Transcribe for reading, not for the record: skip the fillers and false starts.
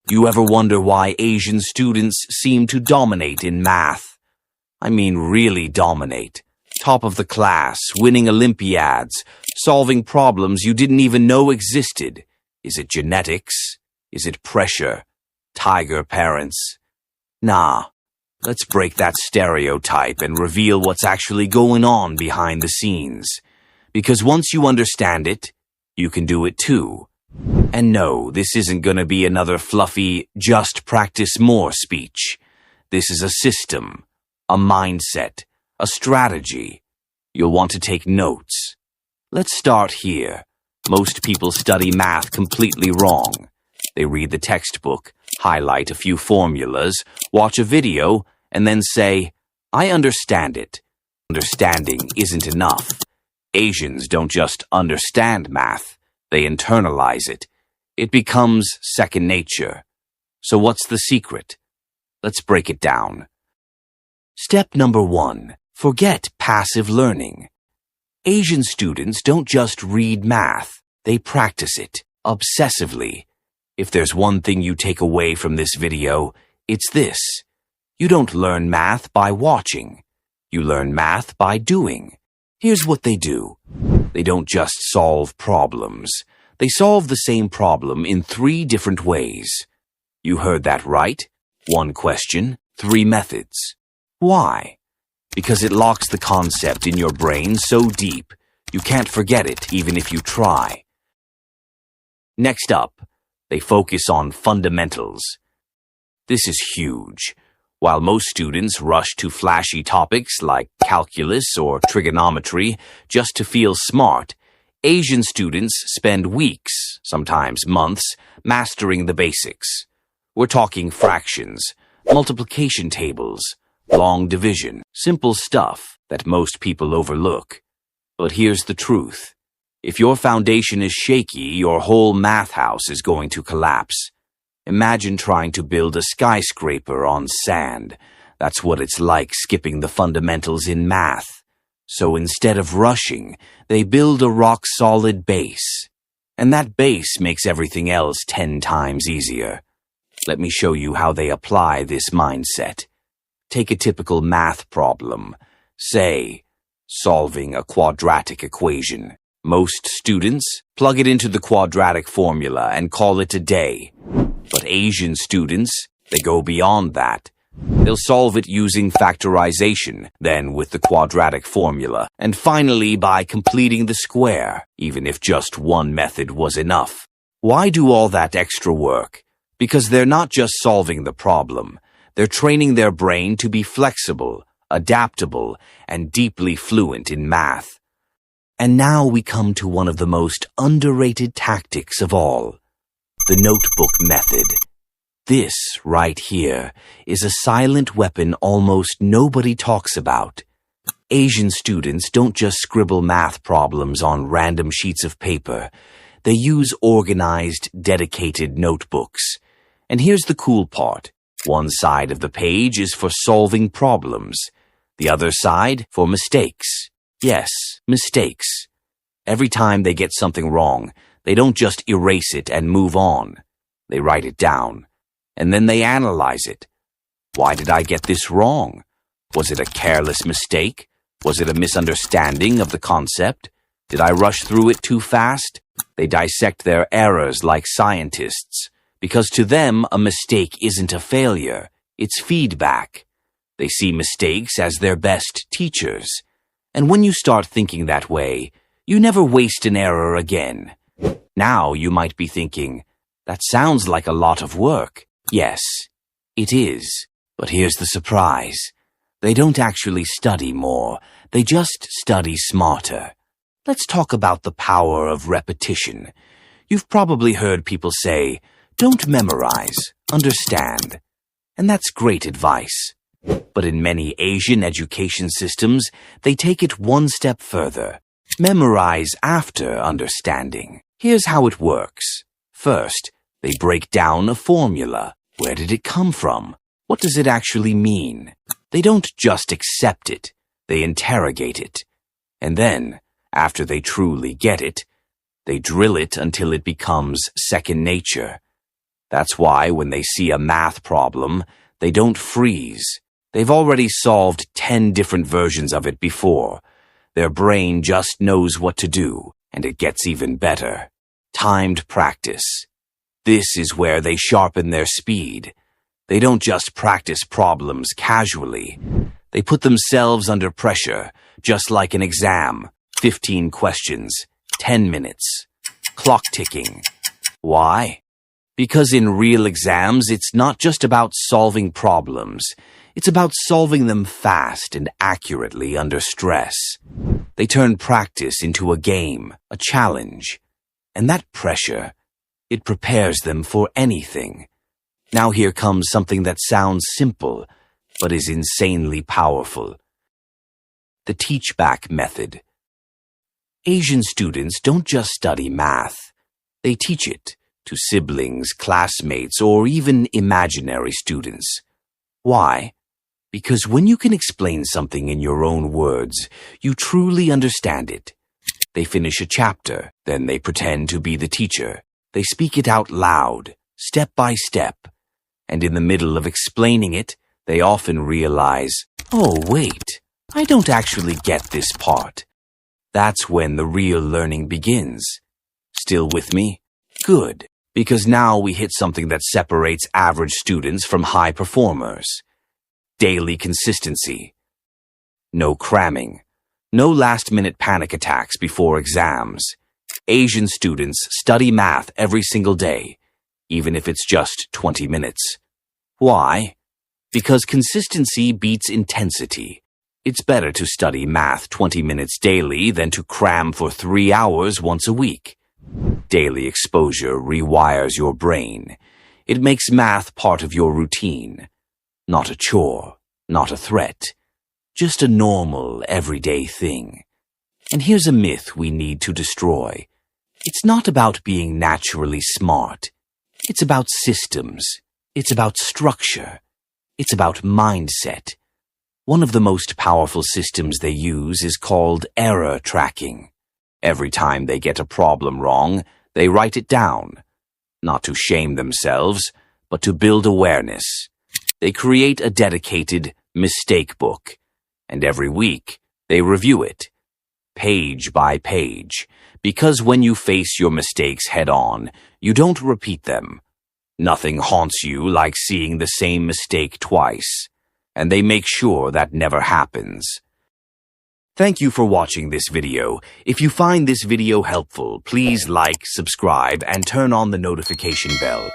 You ever wonder why Asian students seem to dominate in math? I mean really dominate. Top of the class, winning Olympiads, solving problems you didn't even know existed. Is it genetics? Is it pressure? Tiger parents? Nah, let's break that stereotype and reveal what's actually going on behind the scenes. Because once you understand it, you can do it too. And no, this isn't gonna be another fluffy, just practice more speech. This is a system, a mindset, a strategy. You'll want to take notes. Let's start here. Most people study math completely wrong. They read the textbook, highlight a few formulas, watch a video, and then say, I understand it. Understanding isn't enough. Asians don't just understand math, they internalize it. It becomes second nature. So what's the secret? Let's break it down. Step number 1. Forget passive learning. Asian students don't just read math, they practice it, obsessively. If there's one thing you take away from this video, it's this. You don't learn math by watching. You learn math by doing. Here's what they do. They don't just solve problems. They solve the same problem in 3 different ways. You heard that right. 1 question, 3 methods. Why? Because it locks the concept in your brain so deep, you can't forget it even if you try. Next up, they focus on fundamentals. This is huge. While most students rush to flashy topics like calculus or trigonometry just to feel smart, Asian students spend weeks, sometimes months, mastering the basics. We're talking fractions, multiplication tables, long division, simple stuff that most people overlook. But here's the truth. If your foundation is shaky, your whole math house is going to collapse. Imagine trying to build a skyscraper on sand. That's what it's like skipping the fundamentals in math. So instead of rushing, they build a rock-solid base. And that base makes everything else 10 times easier. Let me show you how they apply this mindset. Take a typical math problem. Say, solving a quadratic equation. Most students plug it into the quadratic formula and call it a day. But Asian students, they go beyond that. They'll solve it using factorization, then with the quadratic formula, and finally by completing the square, even if just one method was enough. Why do all that extra work? Because they're not just solving the problem. They're training their brain to be flexible, adaptable, and deeply fluent in math. And now we come to one of the most underrated tactics of all, the notebook method. This, right here, is a silent weapon almost nobody talks about. Asian students don't just scribble math problems on random sheets of paper. They use organized, dedicated notebooks. And here's the cool part. One side of the page is for solving problems. The other side for mistakes. Yes, mistakes. Every time they get something wrong, they don't just erase it and move on. They write it down. And then they analyze it. Why did I get this wrong? Was it a careless mistake? Was it a misunderstanding of the concept? Did I rush through it too fast? They dissect their errors like scientists, because to them a mistake isn't a failure, it's feedback. They see mistakes as their best teachers. And when you start thinking that way, you never waste an error again. Now you might be thinking, that sounds like a lot of work. Yes, it is. But here's the surprise. They don't actually study more. They just study smarter. Let's talk about the power of repetition. You've probably heard people say, don't memorize, understand. And that's great advice. But in many Asian education systems, they take it one step further. Memorize after understanding. Here's how it works. First, they break down a formula. Where did it come from? What does it actually mean? They don't just accept it. They interrogate it. And then, after they truly get it, they drill it until it becomes second nature. That's why when they see a math problem, they don't freeze. They've already solved 10 different versions of it before. Their brain just knows what to do, and it gets even better. Timed practice. This is where they sharpen their speed. They don't just practice problems casually. They put themselves under pressure, just like an exam. 15 questions, 10 minutes. Clock ticking. Why? Because in real exams, it's not just about solving problems. It's about solving them fast and accurately under stress. They turn practice into a game, a challenge. And that pressure, it prepares them for anything. Now here comes something that sounds simple, but is insanely powerful. The teach-back method. Asian students don't just study math. They teach it to siblings, classmates, or even imaginary students. Why? Because when you can explain something in your own words, you truly understand it. They finish a chapter, then they pretend to be the teacher. They speak it out loud, step by step. And in the middle of explaining it, they often realize, oh, wait, I don't actually get this part. That's when the real learning begins. Still with me? Good, because now we hit something that separates average students from high performers. Daily consistency. No cramming. No last-minute panic attacks before exams. Asian students study math every single day, even if it's just 20 minutes. Why? Because consistency beats intensity. It's better to study math 20 minutes daily than to cram for 3 hours once a week. Daily exposure rewires your brain. It makes math part of your routine. Not a chore, not a threat. Just a normal, everyday thing. And here's a myth we need to destroy. It's not about being naturally smart. It's about systems. It's about structure. It's about mindset. One of the most powerful systems they use is called error tracking. Every time they get a problem wrong, they write it down. Not to shame themselves, but to build awareness. They create a dedicated mistake book, and every week they review it, page by page, because when you face your mistakes head-on, you don't repeat them. Nothing haunts you like seeing the same mistake twice, and they make sure that never happens. Thank you for watching this video. If you find this video helpful, please like, subscribe, and turn on the notification bell.